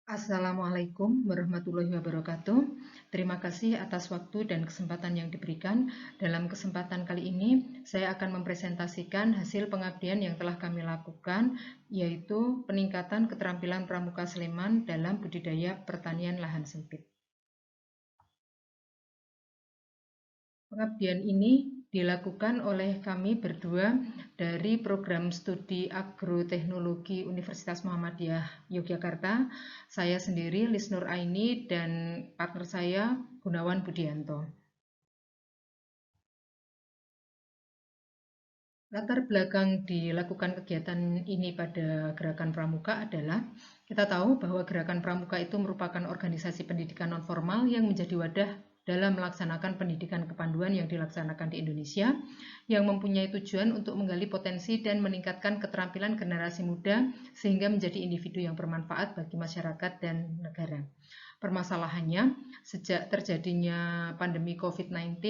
Assalamualaikum warahmatullahi wabarakatuh. Terima kasih atas waktu dan kesempatan yang diberikan. Dalam kesempatan kali ini, saya akan mempresentasikan hasil pengabdian yang telah kami lakukan, yaitu peningkatan keterampilan Pramuka Sleman dalam budidaya pertanian lahan sempit. Pengabdian ini dilakukan oleh kami berdua dari program studi agroteknologi Universitas Muhammadiyah Yogyakarta. Saya sendiri, Lisnur Aini, dan partner saya, Gunawan Budianto. Latar belakang dilakukan kegiatan ini pada Gerakan Pramuka adalah kita tahu bahwa Gerakan Pramuka itu merupakan organisasi pendidikan nonformal yang menjadi wadah dalam melaksanakan pendidikan kepanduan yang dilaksanakan di Indonesia, yang mempunyai tujuan untuk menggali potensi dan meningkatkan keterampilan generasi muda sehingga menjadi individu yang bermanfaat bagi masyarakat dan negara. Permasalahannya, sejak terjadinya pandemi COVID-19,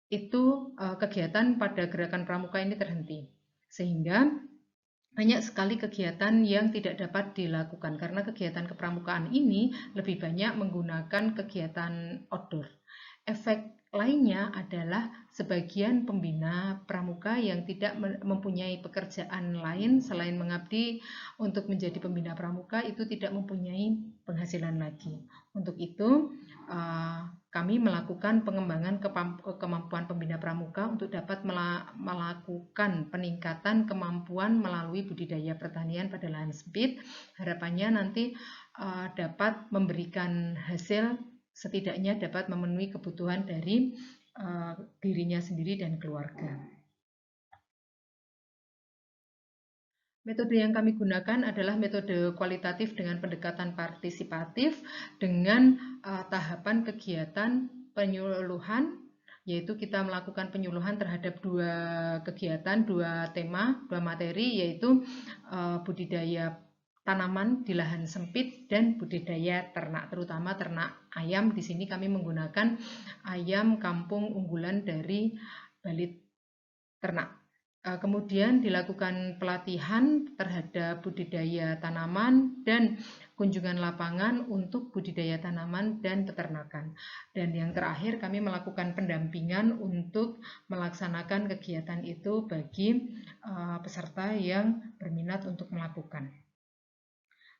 itu kegiatan pada Gerakan Pramuka ini terhenti. Sehingga banyak sekali kegiatan yang tidak dapat dilakukan karena kegiatan kepramukaan ini lebih banyak menggunakan kegiatan outdoor. Efek lainnya adalah sebagian pembina pramuka yang tidak mempunyai pekerjaan lain selain mengabdi untuk menjadi pembina pramuka itu tidak mempunyai penghasilan lagi. Untuk itu, kami melakukan pengembangan kemampuan pembina pramuka untuk dapat melakukan peningkatan kemampuan melalui budidaya pertanian pada lahan sempit. Harapannya nanti dapat memberikan hasil, setidaknya dapat memenuhi kebutuhan dari dirinya sendiri dan keluarga. Metode yang kami gunakan adalah metode kualitatif dengan pendekatan partisipatif dengan tahapan kegiatan penyuluhan, yaitu kita melakukan penyuluhan terhadap dua kegiatan, dua tema, dua materi, yaitu budidaya tanaman di lahan sempit dan budidaya ternak, terutama ternak ayam. Di sini kami menggunakan ayam kampung unggulan dari Balit Ternak. Kemudian dilakukan pelatihan terhadap budidaya tanaman dan kunjungan lapangan untuk budidaya tanaman dan peternakan. Dan yang terakhir kami melakukan pendampingan untuk melaksanakan kegiatan itu bagi peserta yang berminat untuk melakukan.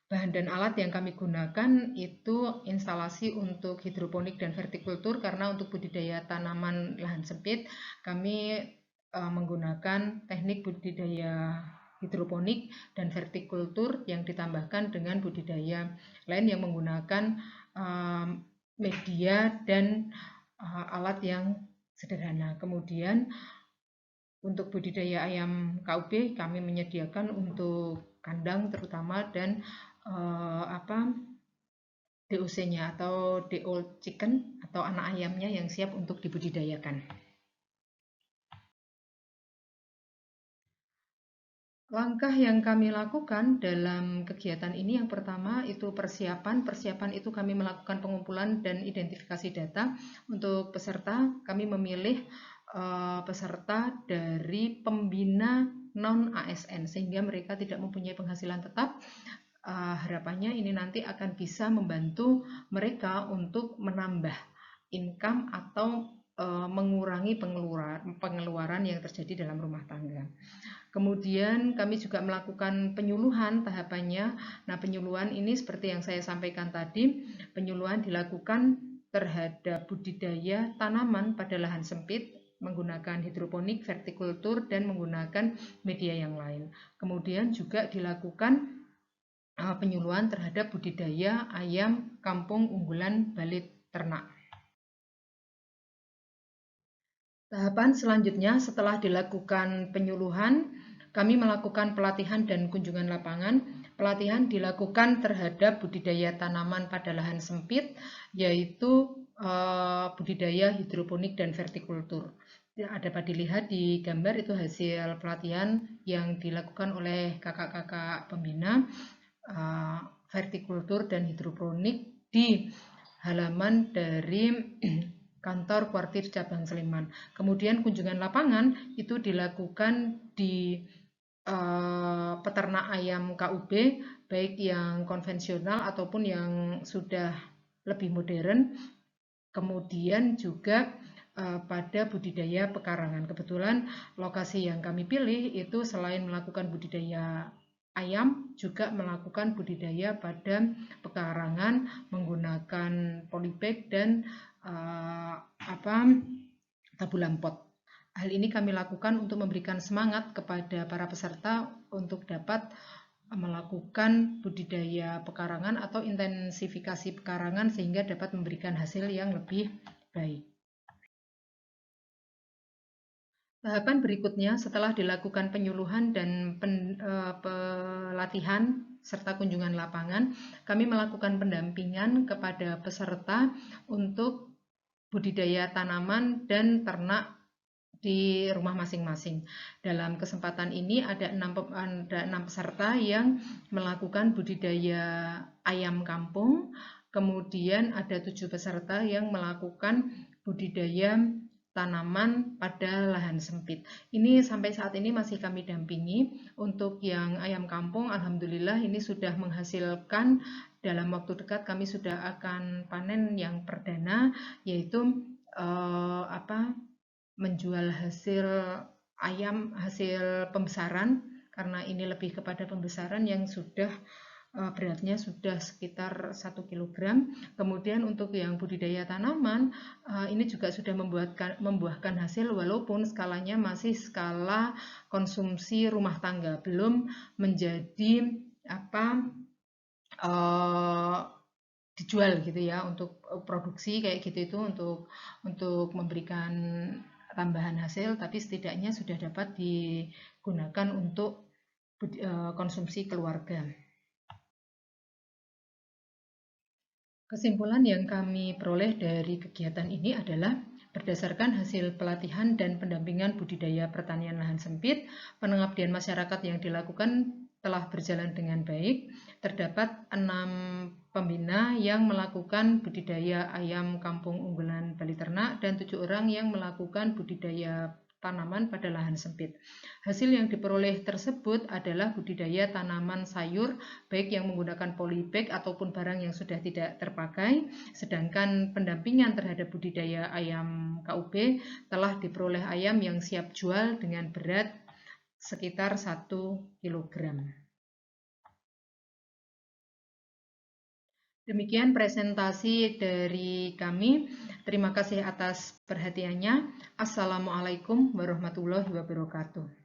Bahan dan alat yang kami gunakan itu instalasi untuk hidroponik dan vertikultur, karena untuk budidaya tanaman lahan sempit kami menggunakan teknik budidaya hidroponik dan vertikultur yang ditambahkan dengan budidaya lain yang menggunakan media dan alat yang sederhana. Kemudian untuk budidaya ayam KUB kami menyediakan untuk kandang terutama dan DOC-nya atau DO chicken atau anak ayamnya yang siap untuk dibudidayakan. Langkah yang kami lakukan dalam kegiatan ini, yang pertama itu persiapan. Persiapan itu kami melakukan pengumpulan dan identifikasi data. Untuk peserta, kami memilih peserta dari pembina non-ASN sehingga mereka tidak mempunyai penghasilan tetap. Harapannya ini nanti akan bisa membantu mereka untuk menambah income atau mengurangi pengeluaran yang terjadi dalam rumah tangga. Kemudian kami juga melakukan penyuluhan tahapannya. Nah, penyuluhan ini seperti yang saya sampaikan tadi, penyuluhan dilakukan terhadap budidaya tanaman pada lahan sempit menggunakan hidroponik, vertikultur, dan menggunakan media yang lain. Kemudian juga dilakukan penyuluhan terhadap budidaya ayam kampung unggulan Balit Ternak. Tahapan selanjutnya setelah dilakukan penyuluhan, kami melakukan pelatihan dan kunjungan lapangan. Pelatihan dilakukan terhadap budidaya tanaman pada lahan sempit, yaitu budidaya hidroponik dan vertikultur. Dapat dilihat di gambar itu hasil pelatihan yang dilakukan oleh kakak-kakak pembina vertikultur dan hidroponik di halaman dari kantor Kuartir Cabang Sleman. Kemudian kunjungan lapangan itu dilakukan di peternak ayam KUB baik yang konvensional ataupun yang sudah lebih modern. Kemudian juga pada budidaya pekarangan. Kebetulan lokasi yang kami pilih itu selain melakukan budidaya ayam, juga melakukan budidaya pada pekarangan menggunakan polybag dan tabulam pot. Hal ini kami lakukan untuk memberikan semangat kepada para peserta untuk dapat melakukan budidaya pekarangan atau intensifikasi pekarangan sehingga dapat memberikan hasil yang lebih baik. Tahapan berikutnya setelah dilakukan penyuluhan dan pelatihan serta kunjungan lapangan, kami melakukan pendampingan kepada peserta untuk budidaya tanaman dan ternak di rumah masing-masing. Dalam kesempatan ini ada 6 peserta yang melakukan budidaya ayam kampung, kemudian ada 7 peserta yang melakukan budidaya tanaman pada lahan sempit. Ini sampai saat ini masih kami dampingi. Untuk yang ayam kampung, alhamdulillah ini sudah menghasilkan, dalam waktu dekat kami sudah akan panen yang perdana, yaitu menjual hasil ayam, hasil pembesaran, karena ini lebih kepada pembesaran yang sudah beratnya sudah sekitar 1 kg. Kemudian untuk yang budidaya tanaman, ini juga sudah membuahkan hasil walaupun skalanya masih skala konsumsi rumah tangga, belum menjadi dijual gitu ya, untuk produksi kayak gitu itu untuk memberikan tambahan hasil, tapi setidaknya sudah dapat digunakan untuk konsumsi keluarga. Kesimpulan yang kami peroleh dari kegiatan ini adalah berdasarkan hasil pelatihan dan pendampingan budidaya pertanian lahan sempit, pengabdian masyarakat yang dilakukan telah berjalan dengan baik. Terdapat 6 pembina yang melakukan budidaya ayam kampung unggulan Bali Ternak dan 7 orang yang melakukan budidaya tanaman pada lahan sempit. Hasil yang diperoleh tersebut adalah budidaya tanaman sayur baik yang menggunakan polybag ataupun barang yang sudah tidak terpakai, sedangkan pendampingan terhadap budidaya ayam KUB telah diperoleh ayam yang siap jual dengan berat sekitar 1 kg. Demikian presentasi dari kami. Terima kasih atas perhatiannya. Assalamualaikum warahmatullahi wabarakatuh.